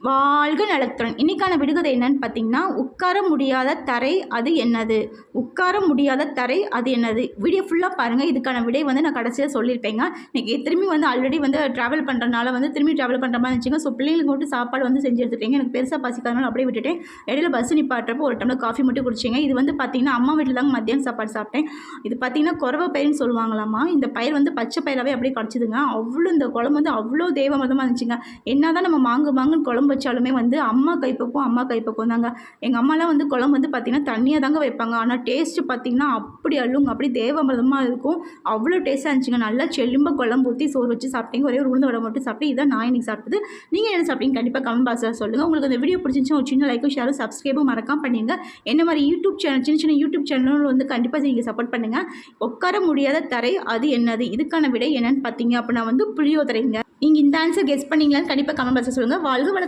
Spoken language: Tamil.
வாழ்க நலத்துடன். இன்றைக்கான விடுகதை என்னன்னு பார்த்தீங்கன்னா, உட்கார முடியாத தரை அது என்னது? உட்கார முடியாத தரை அது என்னது? வீடியோ ஃபுல்லாக பாருங்கள். இதுக்கான விடை வந்து நான் கடைசியாக சொல்லியிருப்பேங்க. இன்றைக்கி திரும்பி வந்து ஆல்ரெடி வந்து ட்ராவல் பண்ணுறனால வந்து திரும்பி ட்ராவல் பண்ணுற மாதிரி இருந்துச்சுங்க. ஸோ பிள்ளைங்களுக்கு மட்டும் சாப்பாடு வந்து செஞ்சு எடுத்துட்டேங்க. எனக்கு பெருசாக பசிக்காதனால அப்படியே விட்டுட்டேன். இடையில பஸ் நிப்பாட்டுறப்போ ஒரு டம்ளர் காஃபி மட்டும் குடிச்சிங்க. இது வந்து பார்த்தீங்கன்னா அம்மா வீட்டில் தாங்க மத்தியானம் சாப்பாடு சாப்பிட்டேன். இது பார்த்தீங்கன்னா குறவை பயிர்னு சொல்லுவாங்களாமா. இந்த பயிர் வந்து பச்சை பயிராகவே அப்படியே கிடச்சிதுங்க. அவ்வளோ இந்த குழம்பு வந்து அவ்வளோ தேவமதமாக இருந்துச்சுங்க. என்ன தான் நம்ம மாங்குன்னு குழம்பு வச்சாலுமே வந்து அம்மா கைப்பக்குவம் தாங்க. எங்கள் அம்மாலாம் வந்து குழம்பு வந்து பார்த்திங்கன்னா தண்ணியாக தாங்க வைப்பாங்க. ஆனால் டேஸ்ட்டு பார்த்திங்கன்னா அப்படி அள்ளுங்க, அப்படி தேவாமிர்தமாக இருக்கும். அவ்வளோ டேஸ்ட்டாக இருந்துச்சுங்க. நல்லா செல்லும்ப குழம்பு ஊற்றி சோறு வச்சு சாப்பிட்டீங்க. ஒரே ஒரு உளுந்து வடை மட்டும் சாப்பிட்டு இதான் நான் இன்றைக்கி சாப்பிட்டது. நீங்கள் என்ன சாப்பிட்டீங்க கண்டிப்பாக கமெண்ட் பாக்ஸில் சொல்லுங்கள். உங்களுக்கு இந்த வீடியோ பிடிச்சிருந்துச்சுன்னா ஒரு சின்ன லைக்கும் ஷேரும் சப்ஸ்கிரைபும் மறக்காம பண்ணிடுங்க. என்ன மாதிரி யூடியூப் சேனல் சின்ன யூடியூப் சேனல் வந்து கண்டிப்பாக நீங்கள் சப்போர்ட் பண்ணுங்கள். உட்கார முடியாத தரை அது என்னது? இதுக்கான விடை என்னன்னு பார்த்தீங்க அப்படின்னா வந்து புளியோதரைங்க. நீங்கள் இந்த ஆன்சர் கெஸ் பண்ணீங்களான்னு கண்டிப்பாக கமெண்ட் பாக்ஸில் சொல்லுங்கள். வாழ்க வள